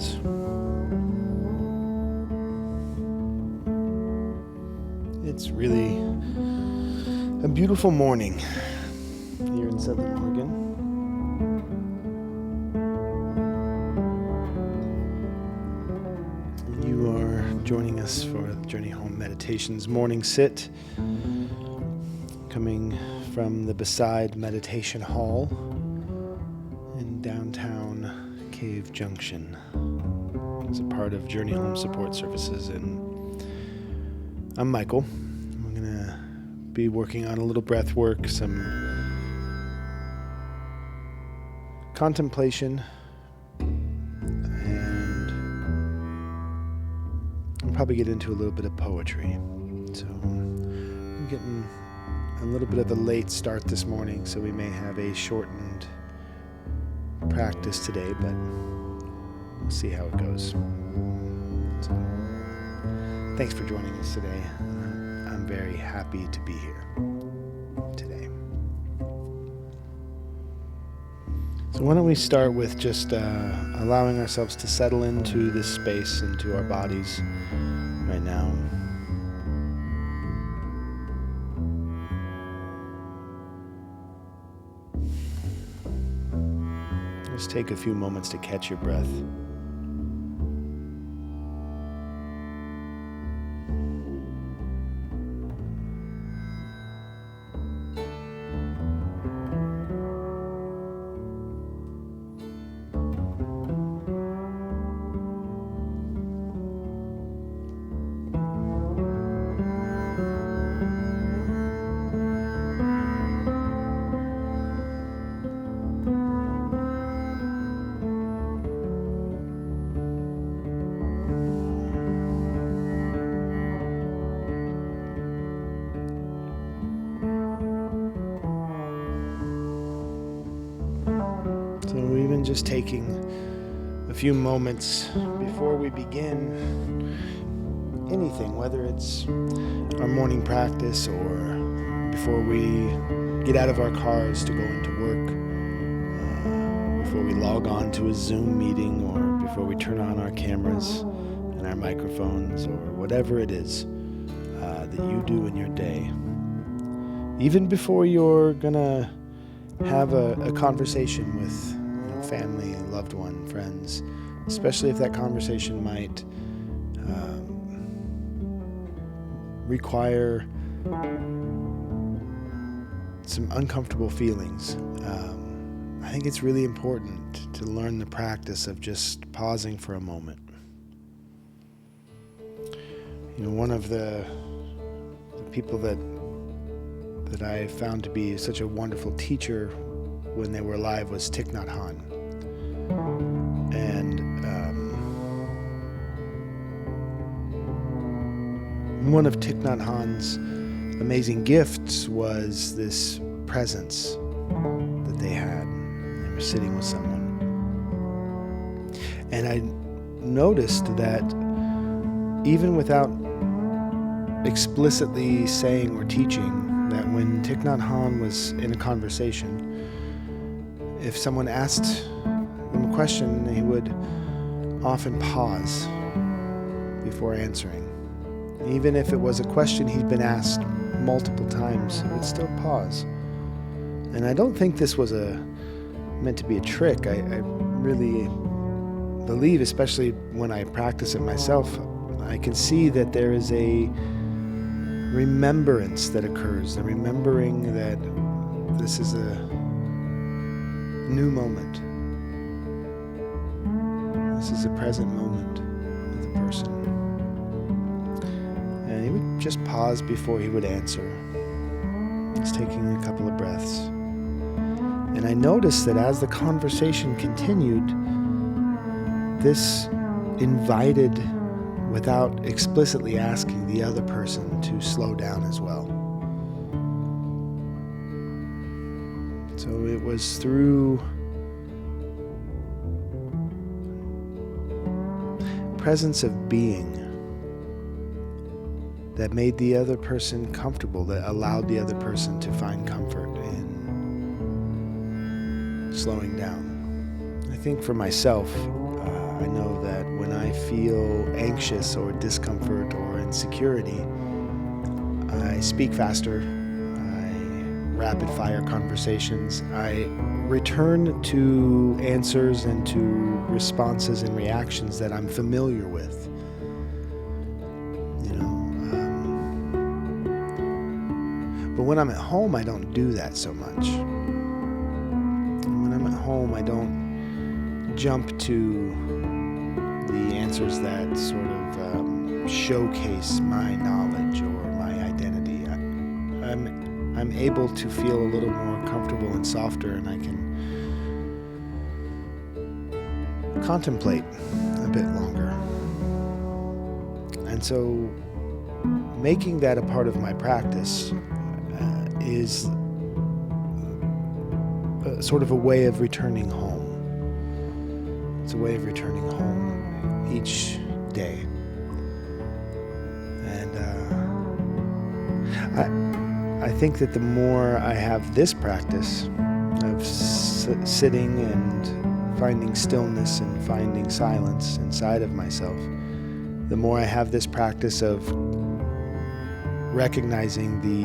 hands. It's really a beautiful morning here in Southern Oregon. You are joining us for the Journey Home Meditations morning sit, coming from the Beside Meditation Hall in downtown Cave Junction as a part of Journey Home Support Services. And I'm Michael. I'm going to be working on a little breath work, some contemplation, and I'll probably get into a little bit of poetry. So I'm getting a little bit of a late start this morning, so we may have a shortened practice today, but we'll see how it goes. So, thanks for joining us today. I'm very happy to be here today. So why don't we start with just allowing ourselves to settle into this space, into our bodies right now. Just take a few moments to catch your breath. So even just taking a few moments before we begin anything, whether it's our morning practice or before we get out of our cars to go into work, before we log on to a Zoom meeting, or before we turn on our cameras and our microphones, or whatever it is that you do in your day. Even before you're gonna have a conversation with family, loved one, friends, especially if that conversation might require some uncomfortable feelings. I think it's really important to learn the practice of just pausing for a moment. You know, one of the people that I found to be such a wonderful teacher when they were alive was Thich Nhat Hanh. And one of Thich Nhat Hanh's amazing gifts was this presence that they had. They were sitting with someone. And I noticed that even without explicitly saying or teaching, that when Thich Nhat Hanh was in a conversation, if someone asked him a question, he would often pause before answering. Even if it was a question he'd been asked multiple times, he would still pause. And I don't think this was meant to be a trick. I really believe, especially when I practice it myself, I can see that there is a remembrance that occurs, the remembering that this is a new moment. This is a present moment with the person. And he would just pause before he would answer. Just taking a couple of breaths. And I noticed that as the conversation continued, this invited, without explicitly asking, the other person to slow down as well. So it was through presence of being that made the other person comfortable, that allowed the other person to find comfort in slowing down. I think for myself, I know that when I feel anxious or discomfort or insecurity, I speak faster, I rapid fire conversations, I return to answers and to responses and reactions that I'm familiar with. But when I'm at home, I don't do that so much. When I'm at home, I don't jump to the answers that sort of showcase my knowledge or my identity. I'm able to feel a little more comfortable and softer, and I can contemplate a bit longer. And so making that a part of my practice is sort of a way of returning home. It's a way of returning home each day. And I think that the more I have this practice of sitting and finding stillness and finding silence inside of myself, the more I have this practice of recognizing the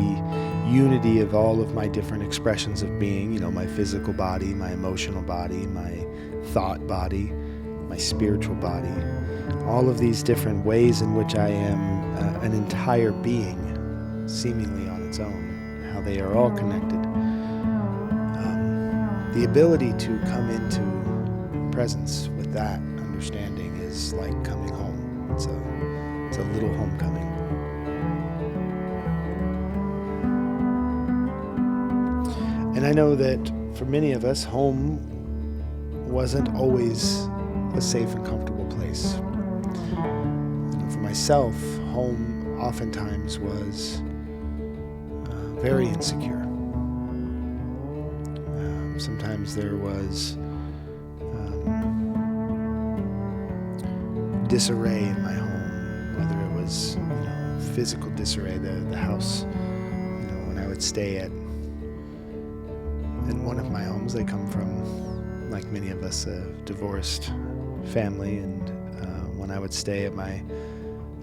unity of all of my different expressions of being, my physical body, my emotional body, my thought body, my spiritual body, all of these different ways in which I am an entire being, seemingly on its own, how they are all connected. The ability to come into presence with that understanding is like coming home. It's a little homecoming. And I know that for many of us, home wasn't always a safe and comfortable place. For myself, home oftentimes was very insecure. Sometimes there was disarray in my home, whether it was physical disarray, the house, when I would stay at in one of my homes. I come from, like many of us, a divorced family, and when I would stay at my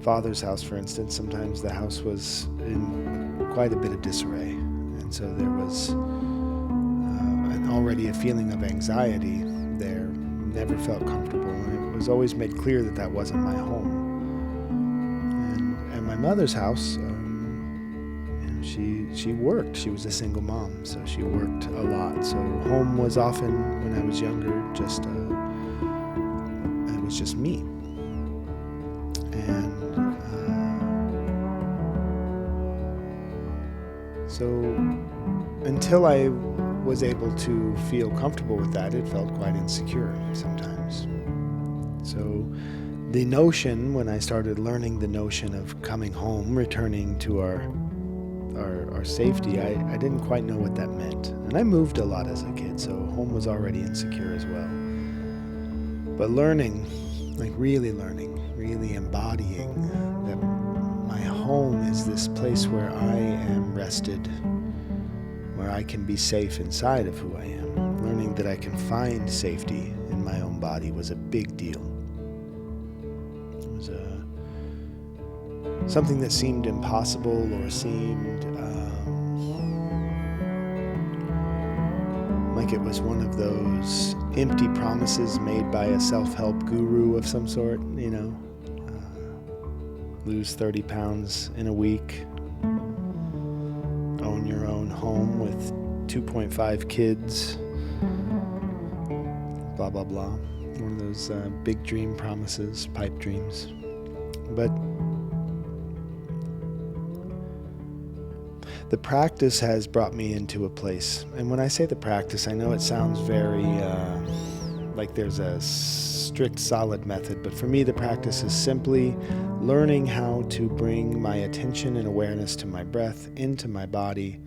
father's house, for instance, sometimes the house was in quite a bit of disarray, and so there was already a feeling of anxiety there. Never felt comfortable, and it was always made clear that that wasn't my home. And at my mother's house, she worked. She was a single mom, so she worked a lot. So home was often, when I was younger, it was just me. And so until I was able to feel comfortable with that, it felt quite insecure sometimes. So the notion, when I started learning the notion of coming home, returning to our safety, I didn't quite know what that meant. And I moved a lot as a kid, so home was already insecure as well. But learning, really embodying that my home is this place where I am rested, where I can be safe inside of who I am. Learning that I can find safety in my own body was a big deal. It was something that seemed impossible or seemed like it was one of those empty promises made by a self-help guru of some sort, lose 30 pounds in a week, own your own home with 2.5 kids, blah, blah, blah. One of those big dream promises, pipe dreams. But the practice has brought me into a place. And when I say the practice, I know it sounds very like there's a strict, solid method. But for me, the practice is simply learning how to bring my attention and awareness to my breath, into my body,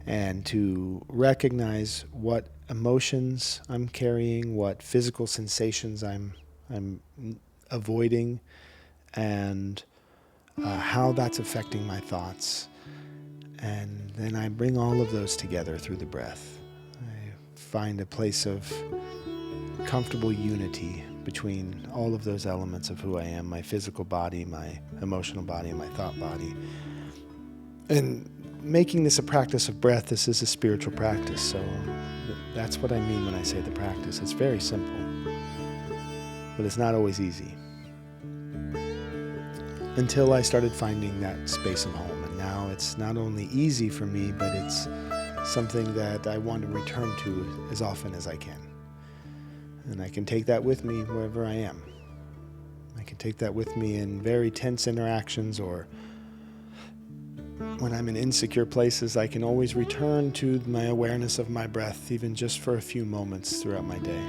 and to recognize what emotions I'm carrying, what physical sensations I'm avoiding, and how that's affecting my thoughts. And then I bring all of those together through the breath. I find a place of comfortable unity between all of those elements of who I am, my physical body, my emotional body, and my thought body. And making this a practice of breath, this is a spiritual practice. So that's what I mean when I say the practice. It's very simple, but it's not always easy. Until I started finding that space of home. And now it's not only easy for me, but it's something that I want to return to as often as I can. And I can take that with me wherever I am. I can take that with me in very tense interactions, or when I'm in insecure places. I can always return to my awareness of my breath, even just for a few moments throughout my day,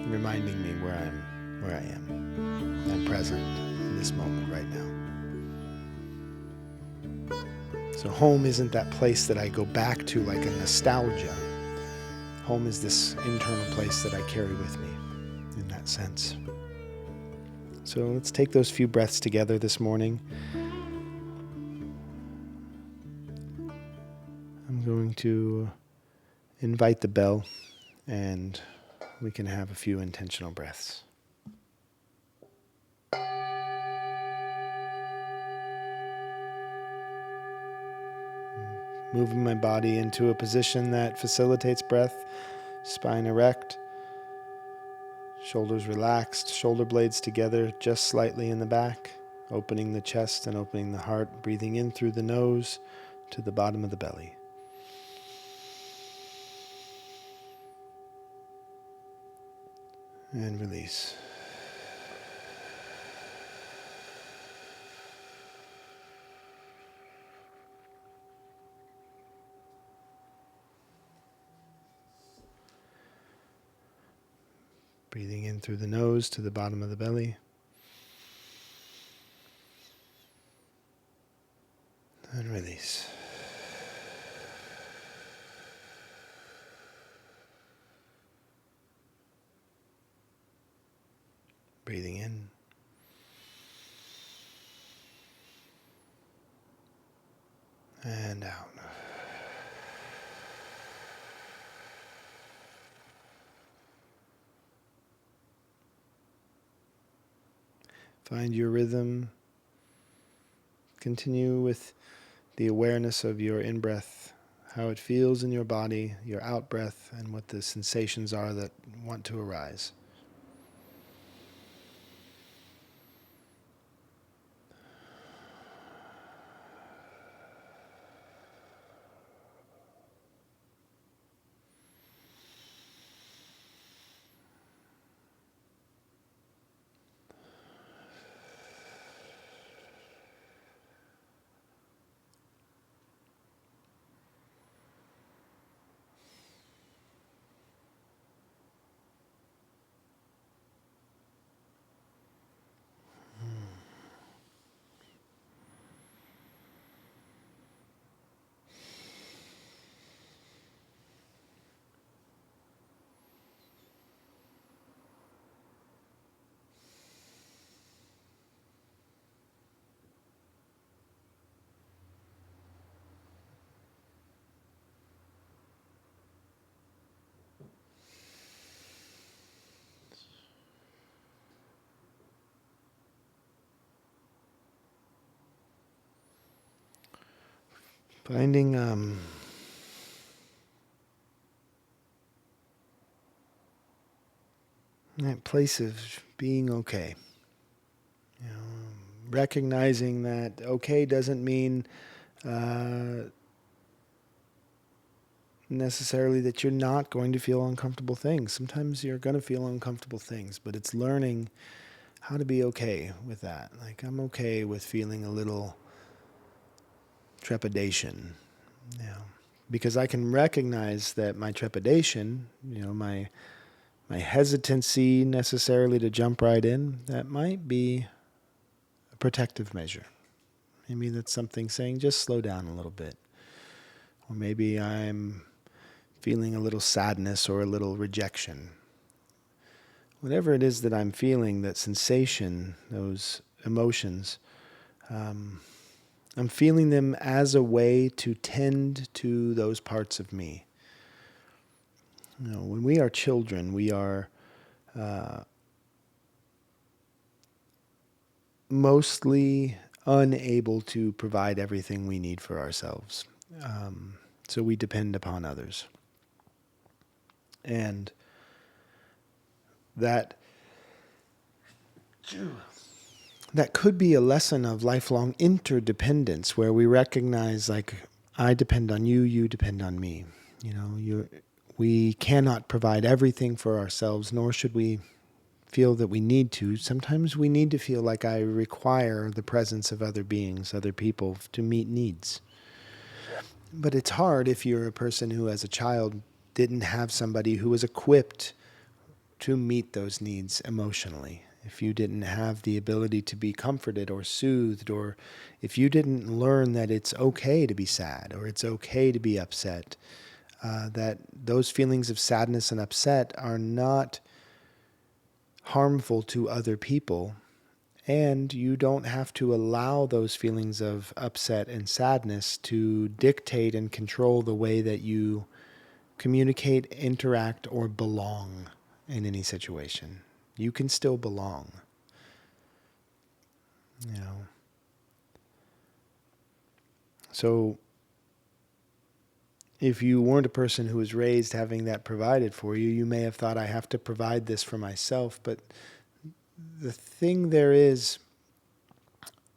reminding me where I am. I'm present in this moment right now. So home isn't that place that I go back to like a nostalgia. Home is this internal place that I carry with me in that sense. So let's take those few breaths together this morning. I'm going to invite the bell, and we can have a few intentional breaths. Moving my body into a position that facilitates breath, spine erect, shoulders relaxed, shoulder blades together just slightly in the back, opening the chest and opening the heart, breathing in through the nose to the bottom of the belly. And release. Breathing in through the nose to the bottom of the belly. And release. Breathing in. And out. Find your rhythm. Continue with the awareness of your in-breath, how it feels in your body, your out-breath, and what the sensations are that want to arise. Finding that place of being okay. You know, recognizing that okay doesn't mean necessarily that you're not going to feel uncomfortable things. Sometimes you're going to feel uncomfortable things, but it's learning how to be okay with that. Like, I'm okay with feeling a little trepidation, you know, because I can recognize that my trepidation, you know, my hesitancy necessarily to jump right in, that might be a protective measure. Maybe that's something saying just slow down a little bit. Or maybe I'm feeling a little sadness or a little rejection. Whatever it is that I'm feeling, that sensation, those emotions, I'm feeling them as a way to tend to those parts of me. You know, when we are children, we are mostly unable to provide everything we need for ourselves. So we depend upon others. And that could be a lesson of lifelong interdependence, where we recognize, like, I depend on you, you depend on me. We cannot provide everything for ourselves, nor should we feel that we need to. Sometimes we need to feel like I require the presence of other beings, other people, to meet needs. But it's hard if you're a person who, as a child, didn't have somebody who was equipped to meet those needs emotionally. If you didn't have the ability to be comforted or soothed, or if you didn't learn that it's okay to be sad or it's okay to be upset, that those feelings of sadness and upset are not harmful to other people, and you don't have to allow those feelings of upset and sadness to dictate and control the way that you communicate, interact, or belong in any situation. You can still belong. So if you weren't a person who was raised having that provided for you, you may have thought, I have to provide this for myself. But the thing there is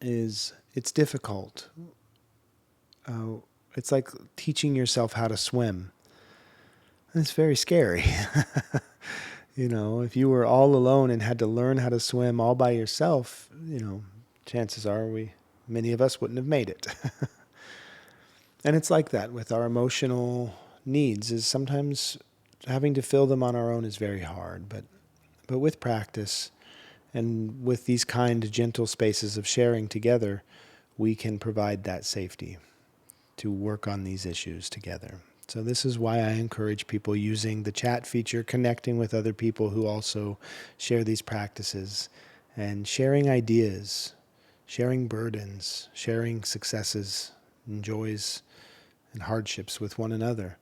it's difficult. It's like teaching yourself how to swim. And it's very scary. If you were all alone and had to learn how to swim all by yourself, chances are many of us wouldn't have made it. And it's like that with our emotional needs, is sometimes having to fill them on our own is very hard. But with practice and with these kind, gentle spaces of sharing together, we can provide that safety to work on these issues together. So this is why I encourage people using the chat feature, connecting with other people who also share these practices, and sharing ideas, sharing burdens, sharing successes and joys and hardships with one another.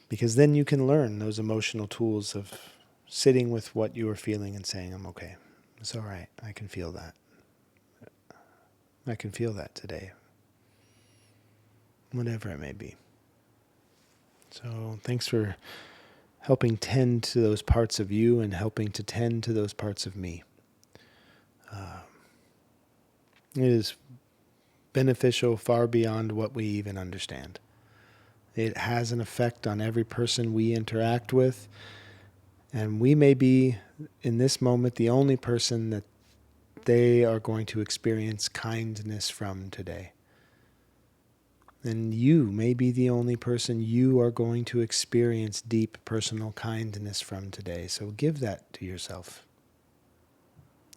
Because then you can learn those emotional tools of sitting with what you are feeling and saying, I'm okay. It's all right. I can feel that. I can feel that today. Whatever it may be. So thanks for helping tend to those parts of you and helping to tend to those parts of me. It is beneficial far beyond what we even understand. It has an effect on every person we interact with, and we may be, in this moment, the only person that they are going to experience kindness from today. And you may be the only person you are going to experience deep personal kindness from today. So give that to yourself,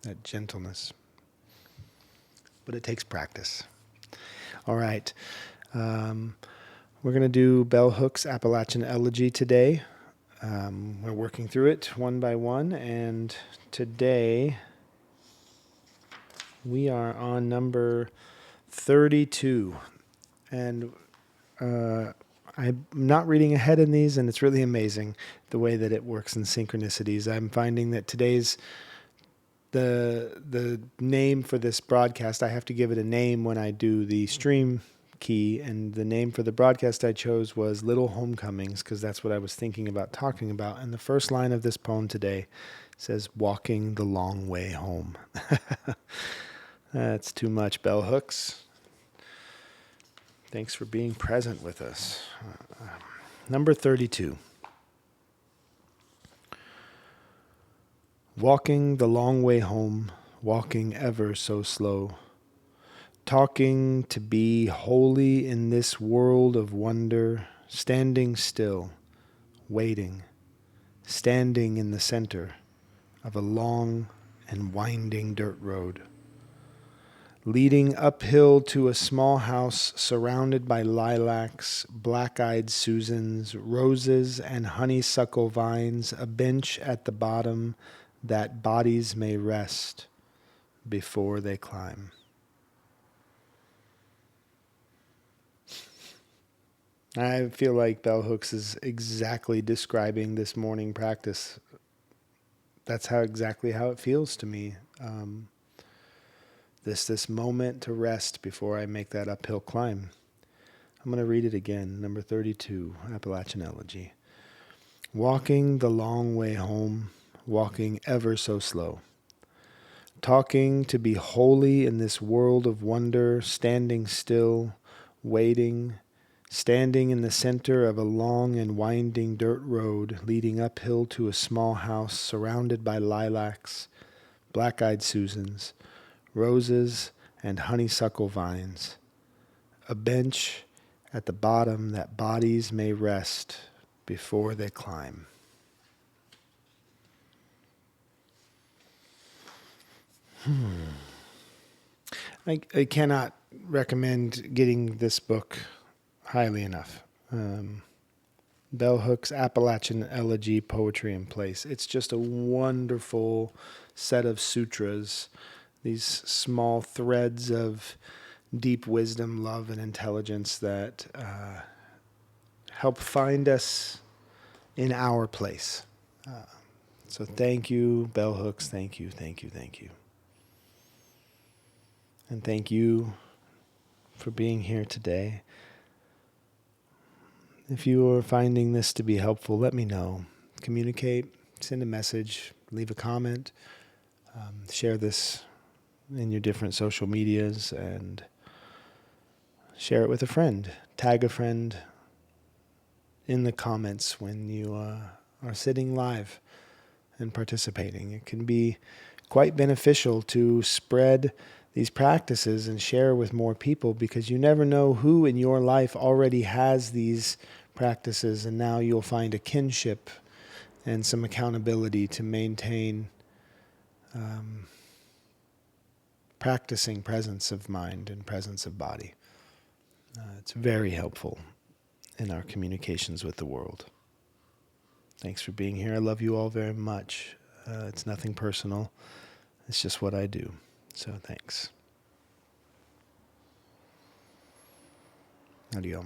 that gentleness. But it takes practice. All right. We're going to do Bell Hook's Appalachian Elegy today. We're working through it one by one, and today we are on number 32. And I'm not reading ahead in these, and it's really amazing the way that it works in synchronicities. I'm finding that today's the name for this broadcast, I have to give it a name when I do the stream key, and the name for the broadcast I chose was Little Homecomings, because that's what I was thinking about talking about. And the first line of this poem today says, walking the long way home. That's too much, bell hooks. Thanks for being present with us. Number 32. Walking the long way home, walking ever so slow, talking to be wholly in this world of wonder, standing still, waiting, standing in the center of a long and winding dirt road, leading uphill to a small house surrounded by lilacs, black-eyed Susans, roses, and honeysuckle vines, a bench at the bottom that bodies may rest before they climb. I feel like Bell Hooks is exactly describing this morning practice. That's exactly how it feels to me. This moment to rest before I make that uphill climb. I'm going to read it again. Number 32, Appalachian Elegy. Walking the long way home, walking ever so slow. Talking to be holy in this world of wonder, standing still, waiting, standing in the center of a long and winding dirt road leading uphill to a small house surrounded by lilacs, black-eyed Susans, roses, and honeysuckle vines. A bench at the bottom that bodies may rest before they climb. I cannot recommend getting this book highly enough. Bell Hooks' Appalachian Elegy, Poetry in Place. It's just a wonderful set of sutras, these small threads of deep wisdom, love, and intelligence that help find us in our place. So thank you, Bell Hooks. Thank you, thank you, thank you. And thank you for being here today. If you are finding this to be helpful, let me know. Communicate, send a message, leave a comment, share this in your different social medias, and share it with a friend. Tag a friend in the comments when you are sitting live and participating. It can be quite beneficial to spread these practices and share with more people, because you never know who in your life already has these practices, and now you'll find a kinship and some accountability to maintain practicing presence of mind and presence of body. It's very helpful in our communications with the world. Thanks for being here. I love you all very much. It's nothing personal. It's just what I do. So thanks. Adios.